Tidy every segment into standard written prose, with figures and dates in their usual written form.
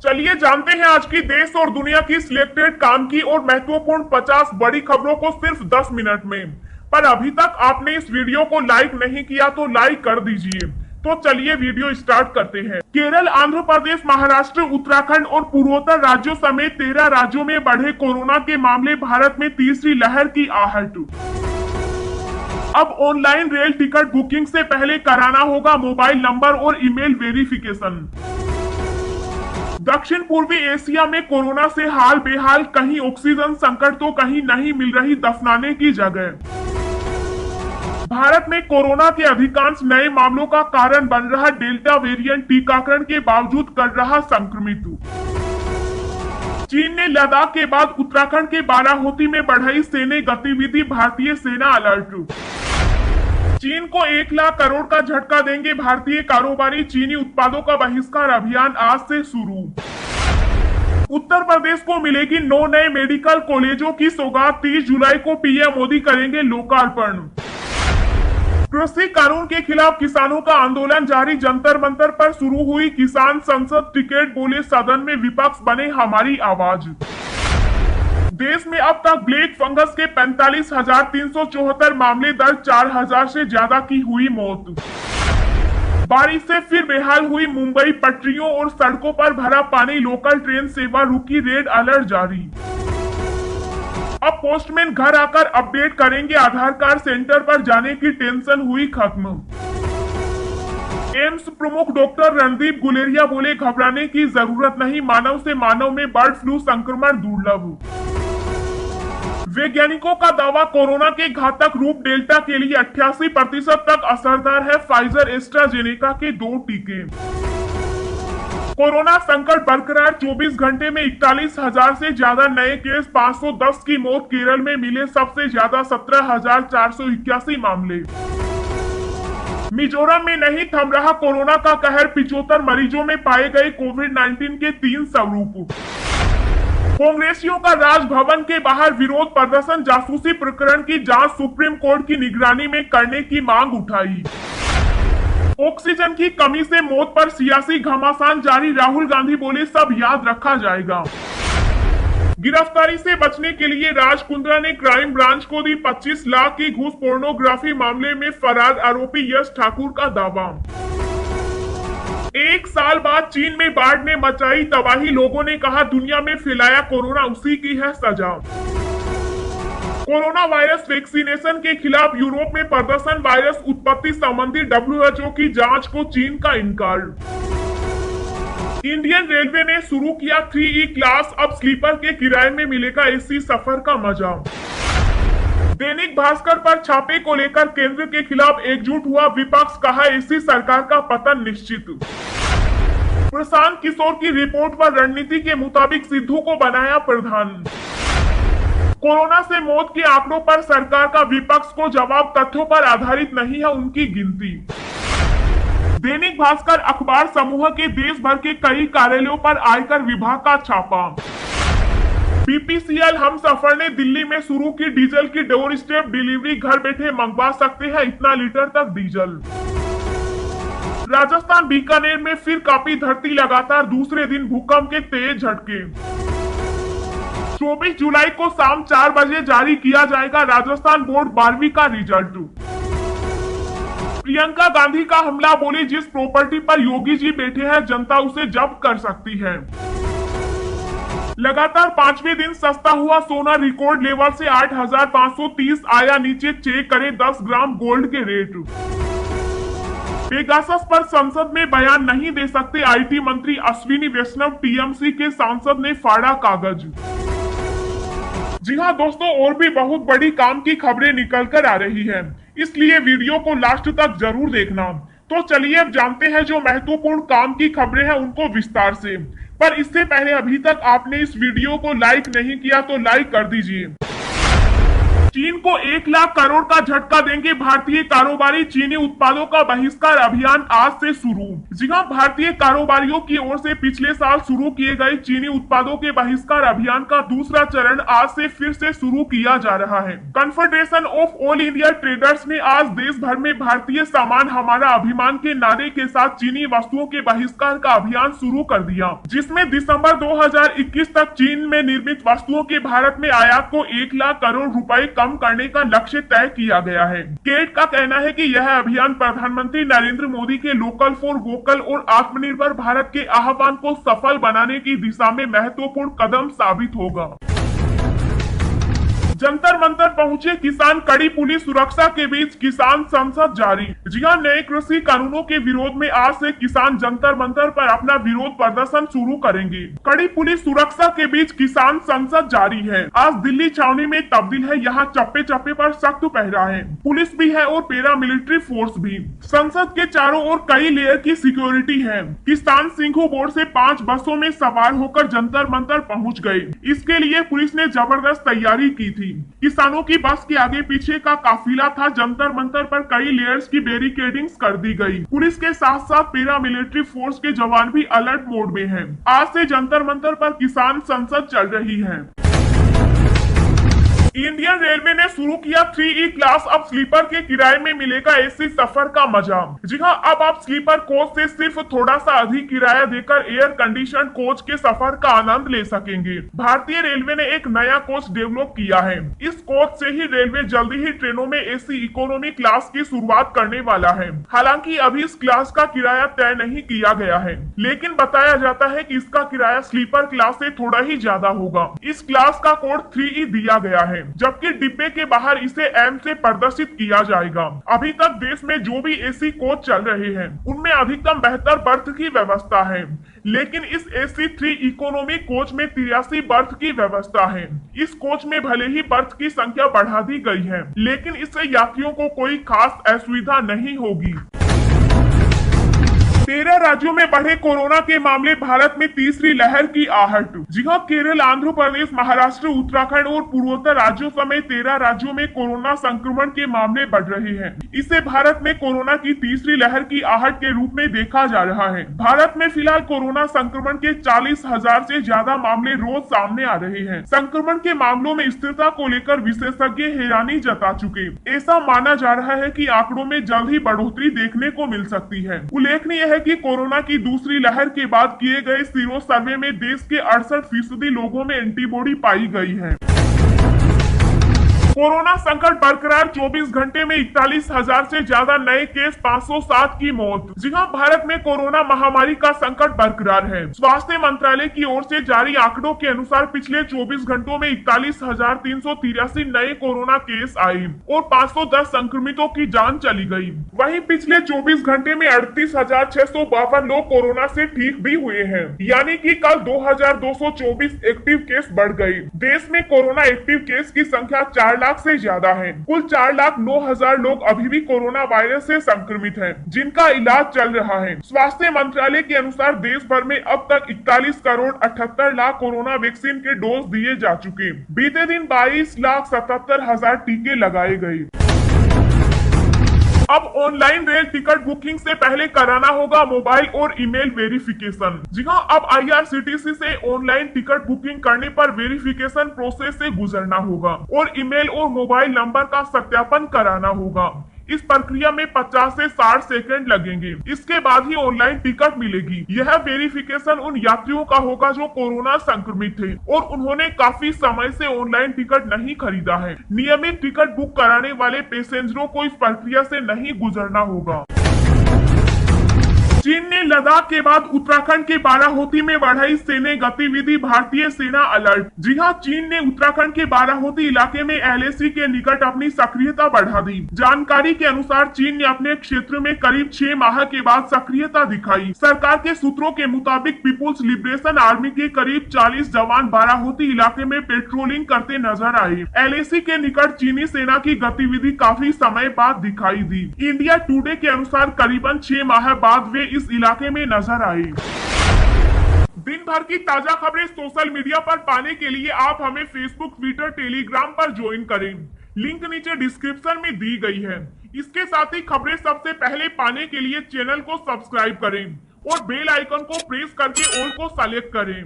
चलिए जानते हैं आज की देश और दुनिया की सिलेक्टेड काम की और महत्वपूर्ण 50 बड़ी खबरों को सिर्फ 10 मिनट में। पर अभी तक आपने इस वीडियो को लाइक नहीं किया तो लाइक कर दीजिए। तो चलिए वीडियो स्टार्ट करते हैं। केरल, आंध्र प्रदेश, महाराष्ट्र, उत्तराखंड और पूर्वोत्तर राज्यों समेत 13 राज्यों में बढ़े कोरोना के मामले, भारत में तीसरी लहर की आहट। अब ऑनलाइन रेल टिकट बुकिंग से पहले कराना होगा मोबाइल नंबर और ईमेल वेरिफिकेशन। दक्षिण पूर्वी एशिया में कोरोना से हाल बेहाल, कहीं ऑक्सीजन संकट तो कहीं नहीं मिल रही दफनाने की जगह। भारत में कोरोना के अधिकांश नए मामलों का कारण बन रहा डेल्टा वेरिएंट, टीकाकरण के बावजूद कर रहा संक्रमित। चीन ने लद्दाख के बाद उत्तराखंड के बाराहोती में बढ़ाई सैन्य गतिविधि, भारतीय सेना अलर्ट। चीन को 1 लाख करोड़ का झटका देंगे भारतीय कारोबारी, चीनी उत्पादों का बहिष्कार अभियान आज से शुरू। उत्तर प्रदेश को मिलेगी 9 नए मेडिकल कॉलेजों की सौगात, 30 जुलाई को पीएम मोदी करेंगे लोकार्पण। कृषि कानून के खिलाफ किसानों का आंदोलन जारी, जंतर मंतर पर शुरू हुई किसान संसद टिकट, बोले सदन में विपक्ष बने हमारी आवाज। देश में अब तक ब्लैक फंगस के 45,374 मामले दर्ज, 4,000 से ज्यादा की हुई मौत। बारिश से फिर बेहाल हुई मुंबई, पटरियों और सड़कों पर भरा पानी, लोकल ट्रेन सेवा रुकी, रेड अलर्ट जारी। अब पोस्टमैन घर आकर अपडेट करेंगे आधार कार्ड, सेंटर पर जाने की टेंशन हुई खत्म। एम्स प्रमुख डॉक्टर रणदीप गुलेरिया बोले घबराने की जरूरत नहीं, मानव से मानव में बर्ड फ्लू संक्रमण दुर्लभ। वैज्ञानिकों का दावा, कोरोना के घातक रूप डेल्टा के लिए 88% तक असरदार है फाइजर एस्ट्राजेनेका के 2 टीके। कोरोना संकट बरकरार, 24 घंटे में 41,000 से ज्यादा नए केस, 510 की मौत, केरल में मिले सबसे ज्यादा 17,481 मामले। मिजोरम में नहीं थम रहा कोरोना का कहर, 75 मरीजों में पाए गए कोविड-19 के 3 स्वरूप। कांग्रेसियों का राजभवन के बाहर विरोध प्रदर्शन, जासूसी प्रकरण की जांच सुप्रीम कोर्ट की निगरानी में करने की मांग उठाई। ऑक्सीजन की कमी से मौत पर सियासी घमासान जारी, राहुल गांधी बोले सब याद रखा जाएगा। गिरफ्तारी से बचने के लिए राज कुंद्रा ने क्राइम ब्रांच को दी 25 लाख की घूस, पोर्नोग्राफी मामले में फरार आरोपी यश ठाकुर का दावा। 1 साल बाद चीन में बाढ़ ने मचाई तबाही, लोगों ने कहा दुनिया में फैलाया कोरोना उसी की है सजा। कोरोना वायरस वैक्सीनेशन के खिलाफ यूरोप में प्रदर्शन, वायरस उत्पत्ति संबंधी WHO की जांच को चीन का इनकार। इंडियन रेलवे ने शुरू किया 3E क्लास, अब स्लीपर के किराए में मिलेगा एसी सफर का मजा। दैनिक भास्कर पर छापे को लेकर केंद्र के खिलाफ एकजुट हुआ विपक्ष, कहा एसी सरकार का पतन निश्चित। प्रशांत किशोर की रिपोर्ट पर रणनीति के मुताबिक सिद्धू को बनाया प्रधान। कोरोना से मौत के आंकड़ों पर सरकार का विपक्ष को जवाब, तथ्यों पर आधारित नहीं है उनकी गिनती। दैनिक भास्कर अखबार समूह के देश भर के कई कार्यालयों पर आयकर विभाग का छापा। बीपीसीएल हमसफर ने दिल्ली में शुरू की डीजल की डोर स्टेप डिलीवरी, घर बैठे मंगवा सकते हैं इतना लीटर तक डीजल। राजस्थान बीकानेर में फिर कांपी धरती, लगातार दूसरे दिन भूकंप के तेज झटके। 24 जुलाई को शाम 4 बजे जारी किया जाएगा राजस्थान बोर्ड 12वीं का रिजल्ट। प्रियंका गांधी का हमला, बोली जिस प्रॉपर्टी पर योगी जी बैठे हैं जनता उसे जब्त कर सकती है। लगातार 5वें दिन सस्ता हुआ सोना, रिकॉर्ड लेवल से 8,530 आया नीचे, चेक करें 10 ग्राम गोल्ड के रेट। पेगासस पर संसद में बयान नहीं दे सकते आईटी मंत्री अश्विनी वैष्णव, टीएमसी के सांसद ने फाड़ा कागज। जी हां दोस्तों, और भी बहुत बड़ी काम की खबरें निकल कर आ रही है, इसलिए वीडियो को लास्ट तक जरूर देखना। तो चलिए अब जानते हैं जो महत्वपूर्ण काम की खबरें हैं उनको विस्तार से। पर इससे पहले अभी तक आपने इस वीडियो को लाइक नहीं किया तो लाइक कर दीजिए। चीन को 1 लाख करोड़ का झटका देंगे भारतीय कारोबारी, चीनी उत्पादों का बहिष्कार अभियान आज से शुरू। जी हां, भारतीय कारोबारियों की ओर से पिछले साल शुरू किए गए चीनी उत्पादों के बहिष्कार अभियान का दूसरा चरण आज से फिर से शुरू किया जा रहा है। Confederation of all India traders ने आज देश भर में भारतीय सामान हमारा अभिमान के नारे के साथ चीनी वस्तुओं के बहिष्कार का अभियान शुरू कर दिया, जिसमें दिसंबर 2021 तक चीन में निर्मित वस्तुओं के भारत में आयात को 1 लाख करोड़ रुपए कम करने का लक्ष्य तय किया गया है। केट का कहना है कि यह अभियान प्रधानमंत्री नरेंद्र मोदी के लोकल फॉर वोकल और आत्मनिर्भर भारत के आह्वान को सफल बनाने की दिशा में महत्वपूर्ण कदम साबित होगा। जंतर मंतर पहुंचे किसान, कड़ी पुलिस सुरक्षा के बीच किसान संसद जारी। जी हां, नए कृषि कानूनों के विरोध में आज से किसान जंतर मंतर पर अपना विरोध प्रदर्शन शुरू करेंगे। कड़ी पुलिस सुरक्षा के बीच किसान संसद जारी है। आज दिल्ली छावनी में तब्दील है, यहाँ चप्पे चप्पे पर सख्त पहरा है, पुलिस भी है और पैरा मिलिट्री फोर्स भी। संसद के चारों ओर कई लेयर की सिक्योरिटी है। किसान सिंघू बोर्ड से 5 बसों में सवार होकर जंतर मंतर पहुंच गए। इसके लिए पुलिस ने जबरदस्त तैयारी की थी। किसानों की बस के आगे पीछे का काफिला था। जंतर मंतर पर कई लेयर्स की बैरिकेडिंग्स कर दी गई। पुलिस के साथ साथ पैरा मिलिट्री फोर्स के जवान भी अलर्ट मोड में हैं। आज से जंतर मंतर पर किसान संसद चल रही है। इंडियन रेलवे ने शुरू किया 3E क्लास। अब स्लीपर के किराए में मिलेगा एसी सफर का मजा। जी हां, अब आप स्लीपर कोच से सिर्फ थोड़ा सा अधिक किराया देकर एयर कंडीशन कोच के सफर का आनंद ले सकेंगे। भारतीय रेलवे ने एक नया कोच डेवलप किया है। इस कोच से ही रेलवे जल्दी ही ट्रेनों में एसी इकोनॉमी क्लास की शुरुआत करने वाला है। हालांकि अभी इस क्लास का किराया तय नहीं किया गया है, लेकिन बताया जाता है कि इसका किराया स्लीपर क्लास से थोड़ा ही ज्यादा होगा। इस क्लास का कोड 3E दिया गया है, जबकि डिब्बे के बाहर इसे M से प्रदर्शित किया जाएगा। अभी तक देश में जो भी एसी कोच चल रहे हैं, उनमें अधिकतम बेहतर बर्थ की व्यवस्था है, लेकिन इस AC3 इकोनॉमी कोच में 83 बर्थ की व्यवस्था है। इस कोच में भले ही बर्थ की संख्या बढ़ा दी गई है, लेकिन इससे यात्रियों को कोई खास असुविधा नहीं होगी। 13 राज्यों में बढ़े कोरोना के मामले, भारत में तीसरी लहर की आहट। जी हां, केरल, आंध्र प्रदेश, महाराष्ट्र, उत्तराखंड और पूर्वोत्तर राज्यों समेत 13 राज्यों में कोरोना संक्रमण के मामले बढ़ रहे हैं। इसे भारत में कोरोना की तीसरी लहर की आहट के रूप में देखा जा रहा है। भारत में फिलहाल कोरोना संक्रमण के 40,000 से ज्यादा मामले रोज सामने आ रहे हैं। संक्रमण के मामलों में स्थिरता को लेकर विशेषज्ञ हैरानी जता चुके। ऐसा माना जा रहा है कि आंकड़ों में जल्द ही बढ़ोतरी देखने को मिल सकती है। उल्लेखनीय है कि कोरोना की दूसरी लहर के बाद किए गए सीरो सर्वे में देश के 68% लोगों में एंटीबॉडी पाई गई है। कोरोना संकट बरकरार, 24 घंटे में 41,000 से ज्यादा नए केस, 507 की मौत। जी हां, भारत में कोरोना महामारी का संकट बरकरार है। स्वास्थ्य मंत्रालय की ओर से जारी आंकड़ों के अनुसार पिछले 24 घंटों में 41,383 नए कोरोना केस आए और 510 संक्रमितों की जान चली गई। वहीं पिछले 24 घंटे में 38,652 लोग कोरोना से ठीक भी हुए हैं, यानी कि कल 2,224 एक्टिव केस बढ़ गए। देश में कोरोना एक्टिव केस की संख्या 4 लाख से ज्यादा है। कुल 4,09,000 लोग अभी भी कोरोना वायरस से संक्रमित हैं, जिनका इलाज चल रहा है। स्वास्थ्य मंत्रालय के अनुसार देश भर में अब तक 41 करोड़ 78 लाख कोरोना वैक्सीन के डोज दिए जा चुके। बीते दिन 22,77,000 टीके लगाए गए। अब ऑनलाइन रेल टिकट बुकिंग से पहले कराना होगा मोबाइल और ईमेल वेरिफिकेशन। जी हां, अब IRCTC से ऑनलाइन टिकट बुकिंग करने पर वेरिफिकेशन प्रोसेस से गुजरना होगा और ईमेल और मोबाइल नंबर का सत्यापन कराना होगा। इस प्रक्रिया में 50 से 60 सेकंड लगेंगे। इसके बाद ही ऑनलाइन टिकट मिलेगी। यह वेरिफिकेशन उन यात्रियों का होगा जो कोरोना संक्रमित थे और उन्होंने काफी समय से ऑनलाइन टिकट नहीं खरीदा है। नियमित टिकट बुक कराने वाले पैसेंजरों को इस प्रक्रिया से नहीं गुजरना होगा। चीन ने लद्दाख के बाद उत्तराखंड के बाराहोती में बढ़ाई सैन्य गतिविधि, भारतीय सेना अलर्ट। जी हां, चीन ने उत्तराखंड के बाराहोती इलाके में LAC के निकट अपनी सक्रियता बढ़ा दी। जानकारी के अनुसार चीन ने अपने क्षेत्र में करीब 6 माह के बाद सक्रियता दिखाई। सरकार के सूत्रों के मुताबिक पीपुल्स लिबरेशन आर्मी के करीब 40 जवान बाराहोती इलाके में पेट्रोलिंग करते नजर आए। LAC के निकट चीनी सेना की गतिविधि काफी समय बाद दिखाई दी। इंडिया टुडे के अनुसार करीबन 6 माह बाद वे इस इलाके में नजर आए। दिन भर की ताजा खबरें सोशल मीडिया पर पाने के लिए आप हमें फेसबुक, ट्विटर, टेलीग्राम पर ज्वाइन करें। लिंक नीचे डिस्क्रिप्शन में दी गई है। इसके साथ ही खबरें सबसे पहले पाने के लिए चैनल को सब्सक्राइब करें और बेल आइकन को प्रेस करके ऑल को सेलेक्ट करें।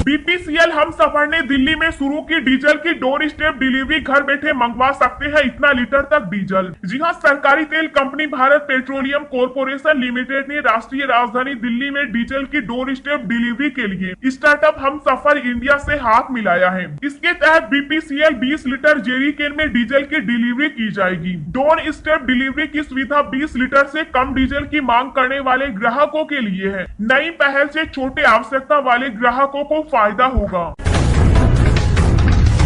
बीपीसीएल हमसफर ने दिल्ली में शुरू की डीजल की डोर स्टेप डिलीवरी, घर बैठे मंगवा सकते हैं इतना लीटर तक डीजल। जी हां, सरकारी तेल company Bharat petroleum corporation limited ने राष्ट्रीय राजधानी दिल्ली में डीजल की डोर स्टेप डिलीवरी के लिए स्टार्टअप हमसफर इंडिया से हाथ मिलाया है। इसके तहत बीपीसीएल 20 लीटर जेरीकेन में डीजल की डिलीवरी की जाएगी। डोर स्टेप डिलीवरी की सुविधा 20 लीटर से कम डीजल की मांग करने वाले ग्राहकों के लिए है। नई पहल से छोटे आवश्यकता वाले ग्राहकों को फायदा होगा।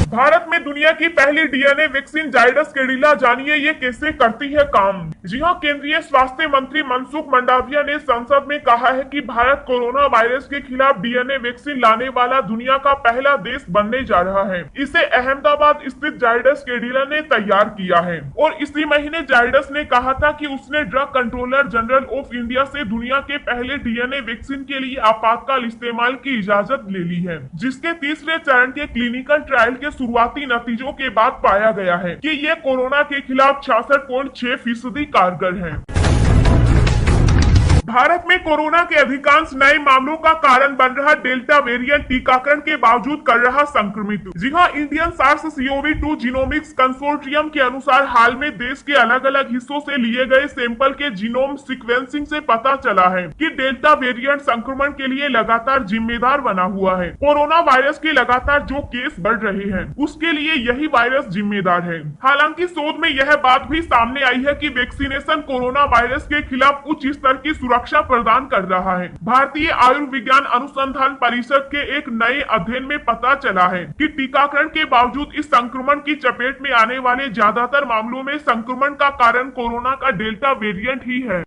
भारत में दुनिया की पहली डीएनए वैक्सीन जाइडस कैडिला, जानिए ये कैसे करती है काम। जी हां, केंद्रीय स्वास्थ्य मंत्री मनसुख मंडाविया ने संसद में कहा है कि भारत कोरोना वायरस के खिलाफ डीएनए वैक्सीन लाने वाला दुनिया का पहला देश बनने जा रहा है। इसे अहमदाबाद स्थित जाइडस कैडिला ने तैयार किया है और इसी महीने जाइडस ने कहा था कि उसने drug controller general of India से दुनिया के पहले डीएनए वैक्सीन के लिए आपातकाल इस्तेमाल की इजाजत ले ली है, जिसके तीसरे चरण के क्लिनिकल ट्रायल के शुरुआती नतीजों के बाद पाया गया है कि ये कोरोना के खिलाफ 66.6% कारगर है। भारत में कोरोना के अधिकांश नए मामलों का कारण बन रहा डेल्टा वेरिएंट टीकाकरण के बावजूद कर रहा संक्रमित। जी हां, इंडियन SARS-CoV-2 जीनोमिक्स कंसोर्टियम के अनुसार हाल में देश के अलग अलग हिस्सों से लिए गए सैंपल के जीनोम सीक्वेंसिंग से पता चला है कि डेल्टा वेरिएंट संक्रमण के लिए लगातार जिम्मेदार बना हुआ है। कोरोना वायरस के लगातार जो केस बढ़ रहे हैं उसके लिए यही वायरस जिम्मेदार है। हालांकि शोध में यह बात भी सामने आई है कि वैक्सीनेशन कोरोना वायरस के खिलाफ उच्च स्तर की सुरक्षा प्रदान कर रहा है। भारतीय आयुर्विज्ञान अनुसंधान परिषद के एक नए अध्ययन में पता चला है कि टीकाकरण के बावजूद इस संक्रमण की चपेट में आने वाले ज्यादातर मामलों में संक्रमण का कारण कोरोना का डेल्टा वेरिएंट ही है।